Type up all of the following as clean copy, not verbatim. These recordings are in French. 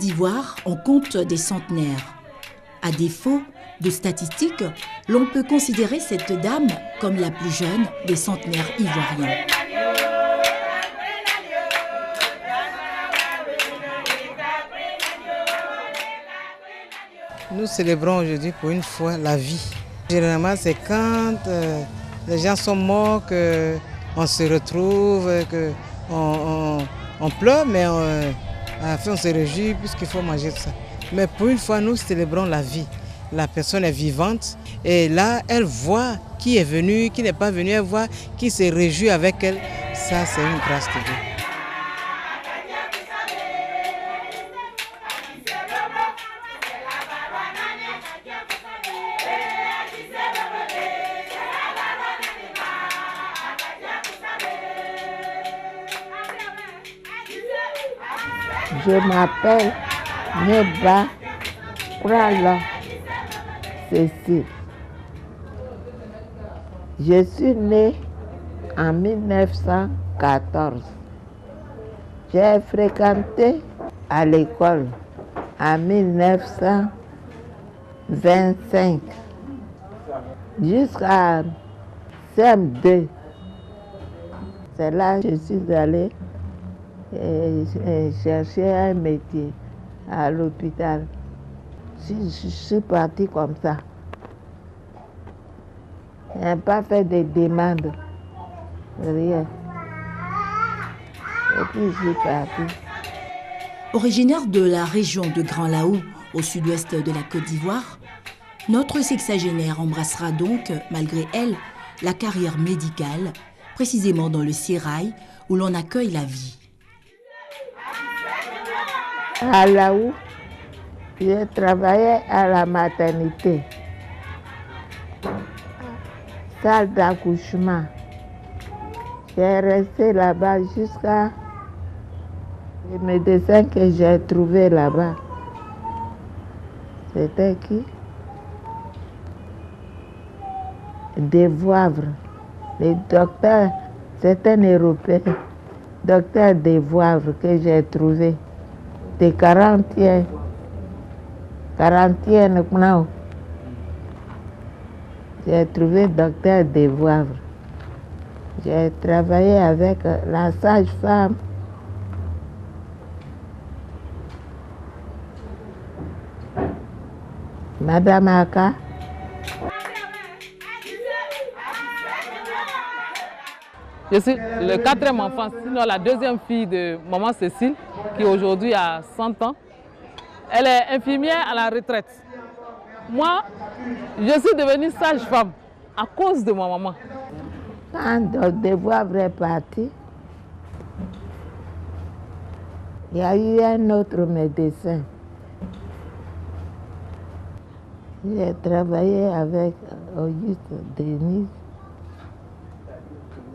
d'Ivoire, on compte des centenaires. À défaut de statistiques, l'on peut considérer cette dame comme la plus jeune des centenaires ivoiriens. Nous célébrons aujourd'hui pour une fois la vie. Généralement, c'est quand les gens sont morts qu'on se retrouve, qu'on pleure, mais à la fin on se réjouit puisqu'il faut manger tout ça. Mais pour une fois, nous célébrons la vie. La personne est vivante et là, elle voit qui est venu, qui n'est pas venu, elle voit qui se réjouit avec elle. Ça, c'est une grâce de Dieu. Je m'appelle Neba Prala Cécile. Je suis née en 1914. J'ai fréquenté à l'école en 1925 jusqu'à CM2. C'est là que je suis allée chercher un métier à l'hôpital. Je suis partie comme ça. Je n'ai pas fait de demande, rien. Et puis je suis partie. Originaire de la région de Grand Laou, au sud-ouest de la Côte d'Ivoire, notre sexagénaire embrassera donc, malgré elle, la carrière médicale, précisément dans le sérail où l'on accueille la vie. À Laou, j'ai travaillé à la maternité, salle d'accouchement. J'ai resté là-bas jusqu'à le médecin que j'ai trouvé là-bas. C'était qui? Devoivre. Le docteur, c'est un Européen, docteur Devoivre que j'ai trouvé. De 41 non. J'ai trouvé docteur Devoivre. J'ai travaillé avec la sage-femme. Madame Aka. Je suis le 4e enfant, sinon la 2e fille de maman Cécile, qui aujourd'hui a 100 ans. Elle est infirmière à la retraite. Moi, je suis devenue sage-femme à cause de ma maman. Quand Devoivre est parti, il y a eu un autre médecin. J'ai travaillé avec Auguste Denis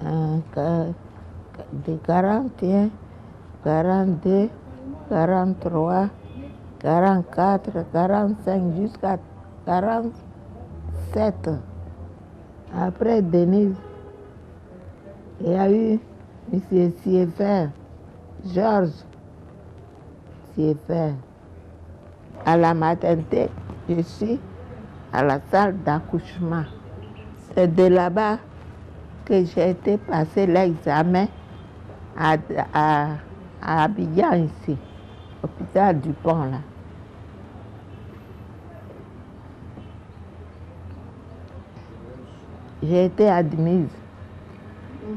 de 41, 42, 43, 44, 45 jusqu'à 47. Après Denise, il y a eu M. Siéfer, Georges Siéfer. À la maternité, je suis à la salle d'accouchement. C'est de là-bas que j'ai été passer l'examen à Abidjan ici, hôpital du Pont là. J'ai été admise.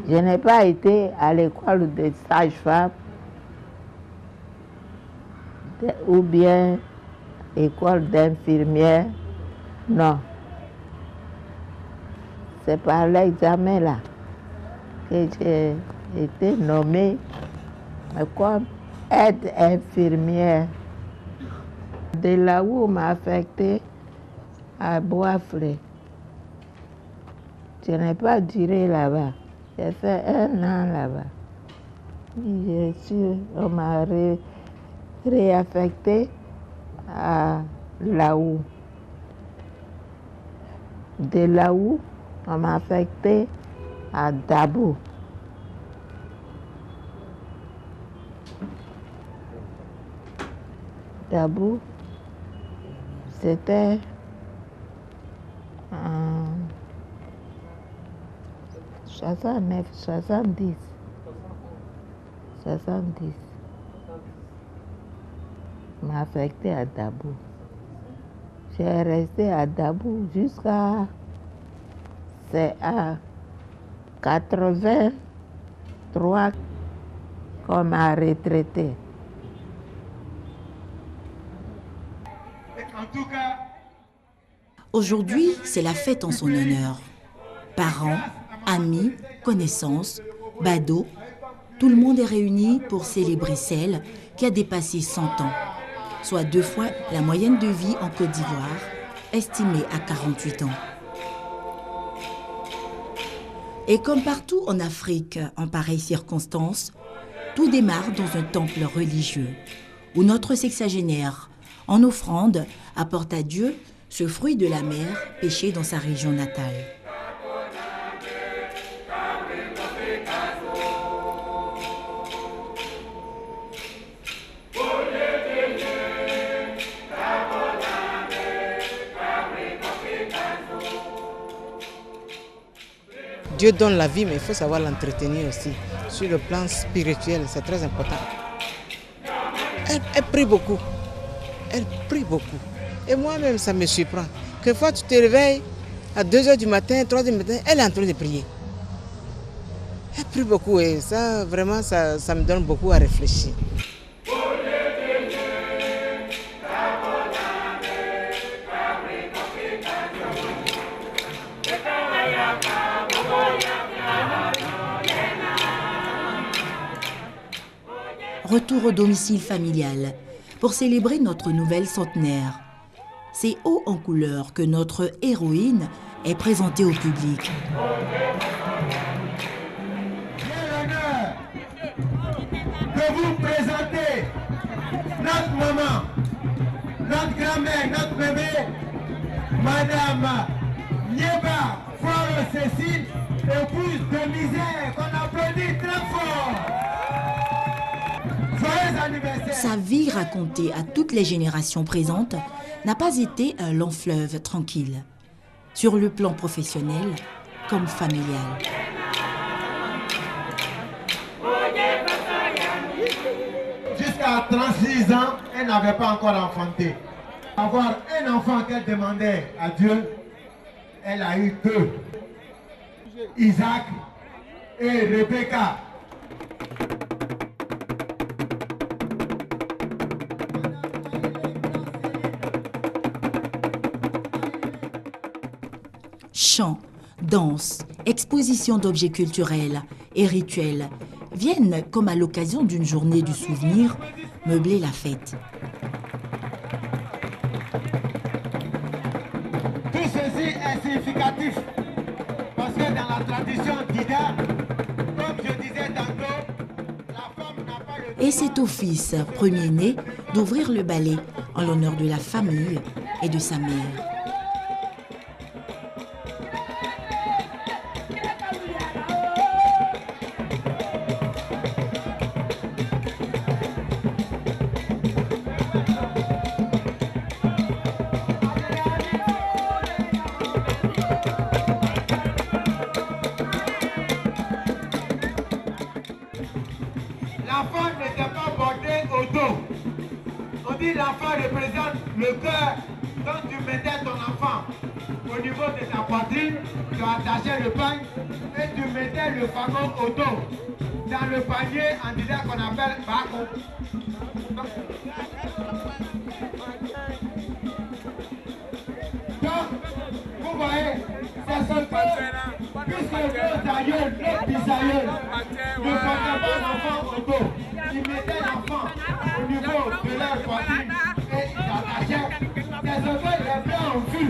Je n'ai pas été à l'école de sage-femme ou bien école d'infirmière. Non. C'est par l'examen là que j'ai été nommée comme aide infirmière. De là où on m'a affectée à Boisflé. Je n'ai pas duré là-bas. J'ai fait 1 an là-bas. On m'a réaffecté à Laou. De Laou, on m'a affecté à Dabo. Dabou, c'était en 69, 70. 70. M'a affecté à Dabou. J'ai resté à Dabou jusqu'à... C'est à 83 qu'on m'a retraité. Aujourd'hui, c'est la fête en son honneur. Parents, amis, connaissances, badauds, tout le monde est réuni pour célébrer celle qui a dépassé 100 ans, soit 2 fois la moyenne de vie en Côte d'Ivoire, estimée à 48 ans. Et comme partout en Afrique, en pareilles circonstances, tout démarre dans un temple religieux, où notre sexagénaire, en offrande, apporte à Dieu ce fruit de la mer pêché dans sa région natale. Dieu donne la vie, mais il faut savoir l'entretenir aussi. Sur le plan spirituel, c'est très important. Elle prie beaucoup. Elle prie beaucoup. Et moi-même, ça me surprend. Quelquefois, tu te réveilles à 2h du matin, 3h du matin, elle est en train de prier. Elle prie beaucoup et ça, vraiment, ça me donne beaucoup à réfléchir. Retour au domicile familial pour célébrer notre nouvelle centenaire. C'est haut en couleur que notre héroïne est présentée au public. J'ai l'honneur de vous présenter notre maman, notre grand-mère, notre bébé, Madame Nieba Faro Cécile, épouse de misère, qu'on applaudit très fort. Sa vie racontée à toutes les générations présentes n'a pas été un long fleuve tranquille, sur le plan professionnel comme familial. Jusqu'à 36 ans, elle n'avait pas encore enfanté. Avoir un enfant qu'elle demandait à Dieu, elle a eu 2. Isaac et Rebecca. Chants, danses, expositions d'objets culturels et rituels viennent, comme à l'occasion d'une journée du souvenir, meubler la fête. Tout ceci est significatif parce que dans la tradition d'Ida, comme je disais tantôt, la femme n'a pas le... Et c'est au fils premier-né d'ouvrir le ballet en l'honneur de la famille et de sa mère. L'enfant n'était pas porté au dos. On dit l'enfant représente le cœur. Quand tu mettais ton enfant au niveau de ta poitrine, tu attachais le pain et tu mettais le fagot au dos. Dans le panier, en disant qu'on appelle bako. Donc, vous voyez, c'est ce que, puisque nos aïeux, nos bisaïeux, ne portaient pas l'enfant au dos, ils mettaient l'enfant au niveau de leur poitrine et ils attachaient. C'est ce que les Blancs ont vu.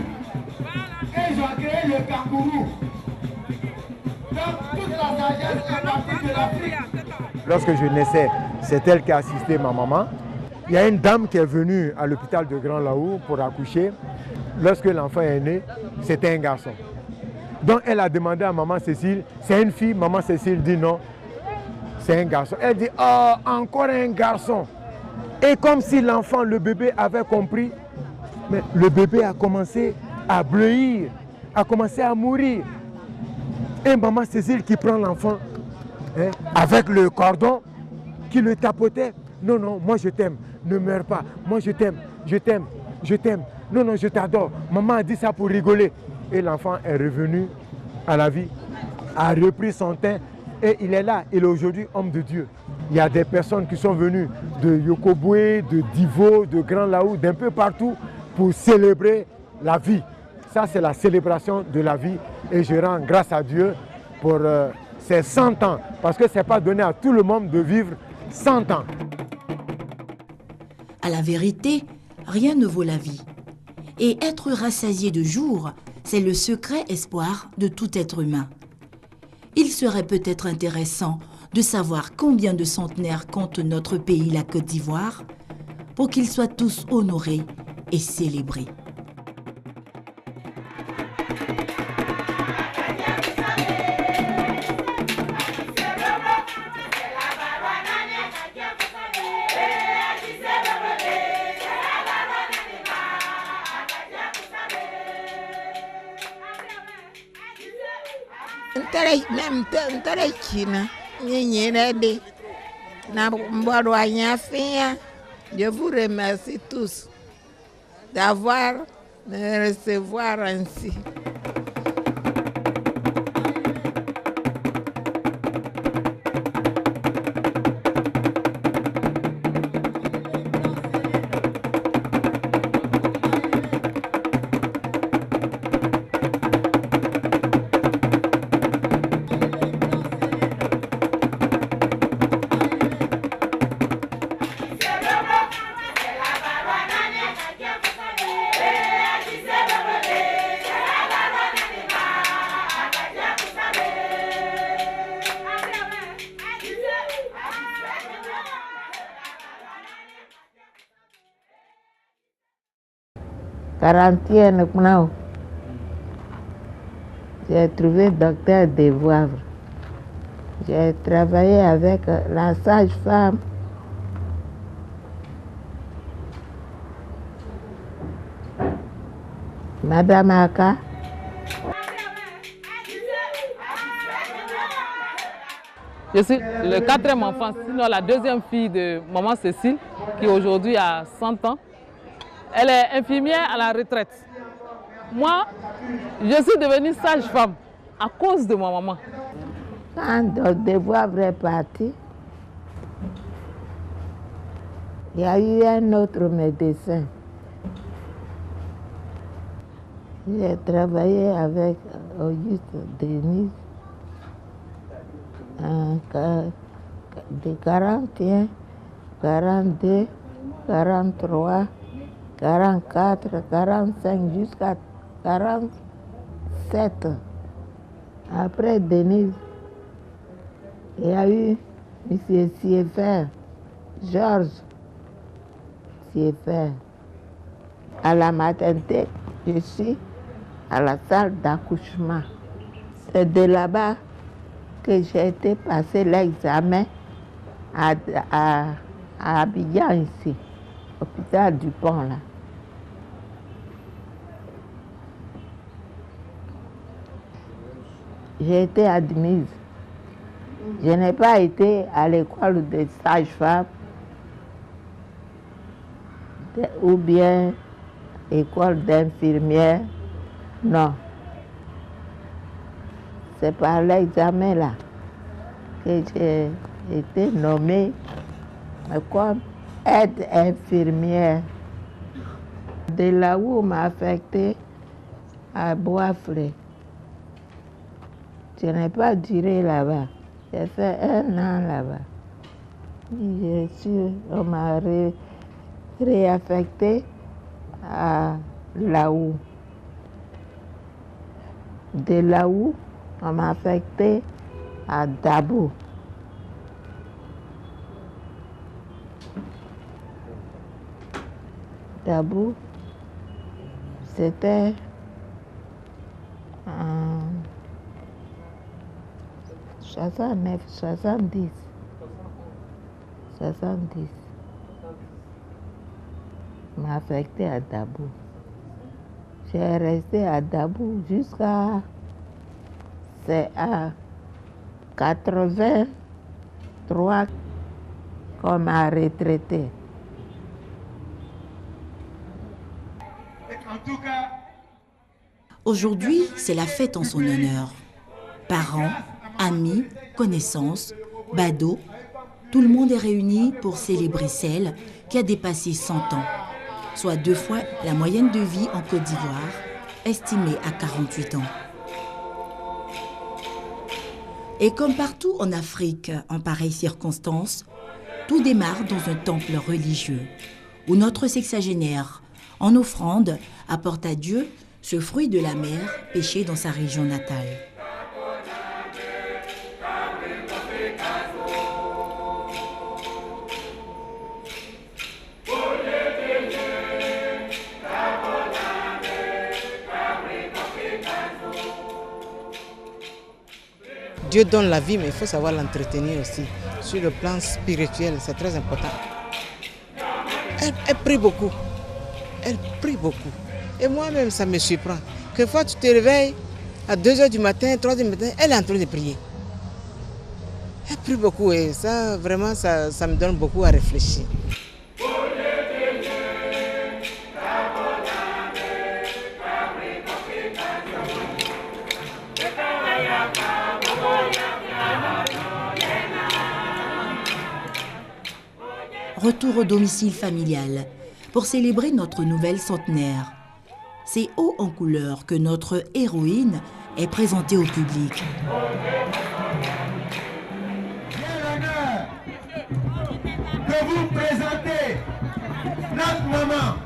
Et ils ont créé le kangourou. Donc, toute la sagesse est partie de l'Afrique. Lorsque je naissais, c'est elle qui a assisté ma maman. Il y a une dame qui est venue à l'hôpital de Grand Laou pour accoucher. Lorsque l'enfant est né, c'était un garçon. Donc elle a demandé à maman Cécile, c'est une fille? Maman Cécile dit non, c'est un garçon. Elle dit, oh, encore un garçon. Et comme si l'enfant, le bébé avait compris, mais le bébé a commencé à bleuir, a commencé à mourir. Et maman Cécile qui prend l'enfant avec le cordon, qui le tapotait. Non, non, moi je t'aime, ne meurs pas. Moi je t'aime, je t'aime, je t'aime. Non, non, je t'adore. Maman a dit ça pour rigoler. Et l'enfant est revenu à la vie, a repris son teint et il est là. Il est aujourd'hui homme de Dieu. Il y a des personnes qui sont venues de Yokoboué, de Divo, de Grand Laou, d'un peu partout pour célébrer la vie. Ça, c'est la célébration de la vie et je rends grâce à Dieu pour ces 100 ans parce que ce n'est pas donné à tout le monde de vivre 100 ans. À la vérité, rien ne vaut la vie. Et être rassasié de jour, c'est le secret espoir de tout être humain. Il serait peut-être intéressant de savoir combien de centenaires compte notre pays, la Côte d'Ivoire, pour qu'ils soient tous honorés et célébrés. Je vous remercie tous d'avoir me recevoir ainsi. J'ai trouvé docteur de Voivre. J'ai travaillé avec la sage-femme. Madame Aka. Je suis le 4e enfant, sinon la 2e fille de maman Cécile, qui aujourd'hui a 100 ans. Elle est infirmière à la retraite. Moi, je suis devenue sage-femme à cause de ma maman. Quand de Voivre est parti, il y a eu un autre médecin. J'ai travaillé avec Auguste Denise de 41, 42, 43, 44, 45 jusqu'à 47. Après Denise, il y a eu M. Siéfer, Georges Siéfer. À la maternité, je suis à la salle d'accouchement. C'est de là-bas que j'ai été passer l'examen à Abidjan ici, hôpital du Pont là. J'ai été admise. Je n'ai pas été à l'école de sage-femme ou bien école d'infirmière. Non. C'est par l'examen là que j'ai été nommée comme aide infirmière. De là où on m'a affectée à Boisflé. Je n'ai pas duré là-bas. J'ai fait 1 an là-bas. On m'a réaffecté à Laou. De Laou, on m'a affecté à Dabo. Dabo, c'était en 69, 70. 70. affectée à Dabo. J'ai resté à Dabo jusqu'à... C'est à 83 qu'on m'a retraité. En tout cas, Aujourd'hui, c'est la fête en son honneur. Parents, amis, connaissances, badauds, tout le monde est réuni pour célébrer celle qui a dépassé 100 ans, soit 2 fois la moyenne de vie en Côte d'Ivoire, estimée à 48 ans. Et comme partout en Afrique, en pareilles circonstances, tout démarre dans un temple religieux, où notre sexagénaire, en offrande, apporte à Dieu ce fruit de la mer pêché dans sa région natale. Dieu donne la vie, mais il faut savoir l'entretenir aussi. Sur le plan spirituel, c'est très important. Elle prie beaucoup. Elle prie beaucoup. Et moi-même, ça me surprend. Quelquefois, tu te réveilles à 2h du matin, 3h du matin, elle est en train de prier. Elle prie beaucoup et ça, vraiment, ça me donne beaucoup à réfléchir. Retour au domicile familial pour célébrer notre nouvelle centenaire. C'est haut en couleur que notre héroïne est présentée au public. j'ai l'honneur de vous présenter notre maman,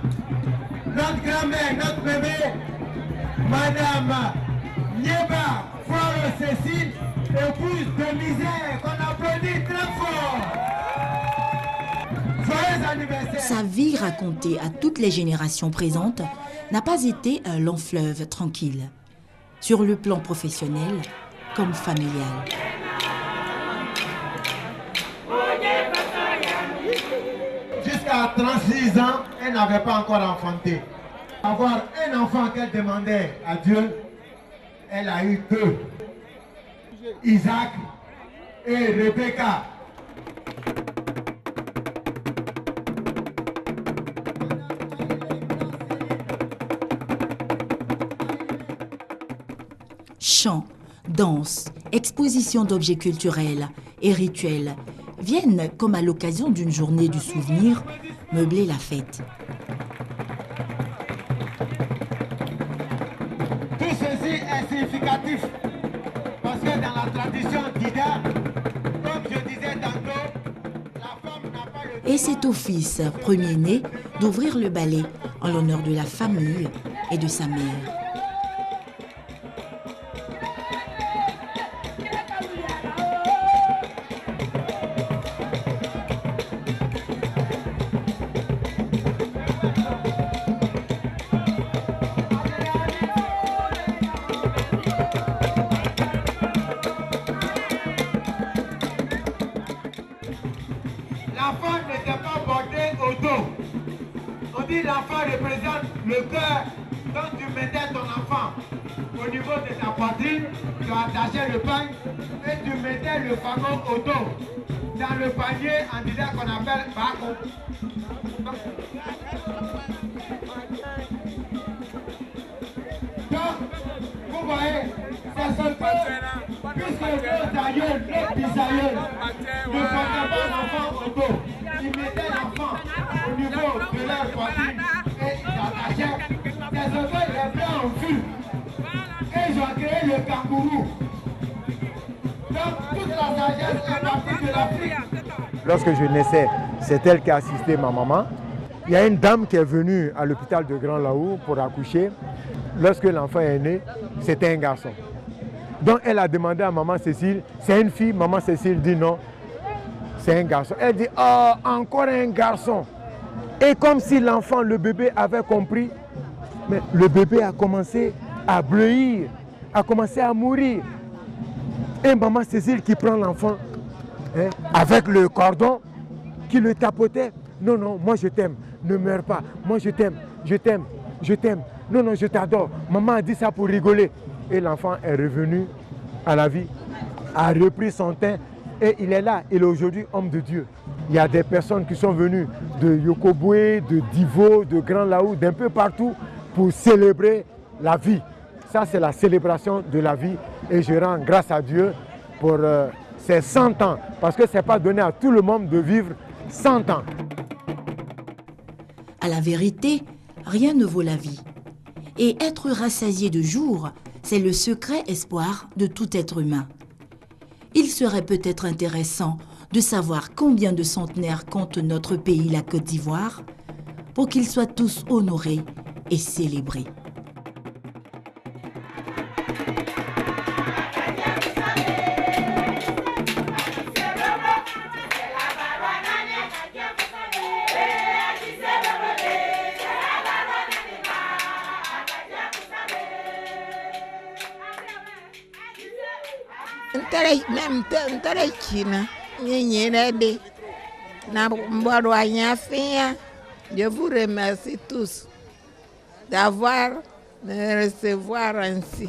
notre grand-mère, notre bébé, Madame Nieba Foire Cécile, épouse de misère, qu'on applaudit très fort. Joyeux anniversaire. Sa vie racontée à toutes les générations présentes n'a pas été un long fleuve tranquille, sur le plan professionnel comme familial. Jusqu'à 36 ans, elle n'avait pas encore enfanté. Avoir un enfant qu'elle demandait à Dieu, elle a eu 2. Isaac et Rebecca. Chants, danses, expositions d'objets culturels et rituels viennent, comme à l'occasion d'une journée du souvenir, meubler la fête. Tout ceci est significatif parce que dans la tradition d'Ida, comme je disais tantôt, la femme n'a pas le droit. Et c'est au fils premier-né d'ouvrir le ballet en l'honneur de la famille et de sa mère. L'enfant n'était pas porté au dos. On dit l'enfant représente le cœur. Quand tu mettais ton enfant au niveau de ta poitrine, tu attachais le pagne et tu mettais le fagot au dos. Dans le panier, on disait qu'on appelle bako. Donc, vous voyez, c'est ce que, puisque nos aïeux, nos bisaïeux, ne portaient pas l'enfant au dos, ils mettaient l'enfant au niveau de leur poitrine et ils attachaient. C'est ce que les Blancs ont vu. Et ils ont créé le kangourou. Donc, toute la sagesse est partie de l'Afrique. Lorsque je naissais, c'est elle qui a assisté ma maman. Il y a une dame qui est venue à l'hôpital de Grand Laou pour accoucher. Lorsque l'enfant est né, c'était un garçon. Donc elle a demandé à maman Cécile, c'est une fille? Maman Cécile dit non, c'est un garçon. Elle dit, oh, encore un garçon. Et comme si l'enfant, le bébé avait compris, mais le bébé a commencé à bleuir, a commencé à mourir. Et maman Cécile qui prend l'enfant, hein, avec le cordon, qui le tapotait. Non, non, moi je t'aime. ne meurs pas. Moi, je t'aime, je t'aime, je t'aime. Non, non, je t'adore. Maman a dit ça pour rigoler. Et l'enfant est revenu à la vie, a repris son teint et il est là. Il est aujourd'hui homme de Dieu. Il y a des personnes qui sont venues de Yokoboué, de Divo, de Grand Laou, d'un peu partout pour célébrer la vie. Ça, c'est la célébration de la vie. Et je rends grâce à Dieu pour ces 100 ans. Parce que ce n'est pas donné à tout le monde de vivre 100 ans. À la vérité, rien ne vaut la vie. Et être rassasié de jour, c'est le secret espoir de tout être humain. Il serait peut-être intéressant de savoir combien de centenaires compte notre pays, la Côte d'Ivoire, pour qu'ils soient tous honorés et célébrés. Je vous remercie tous d'avoir me recevoir ainsi.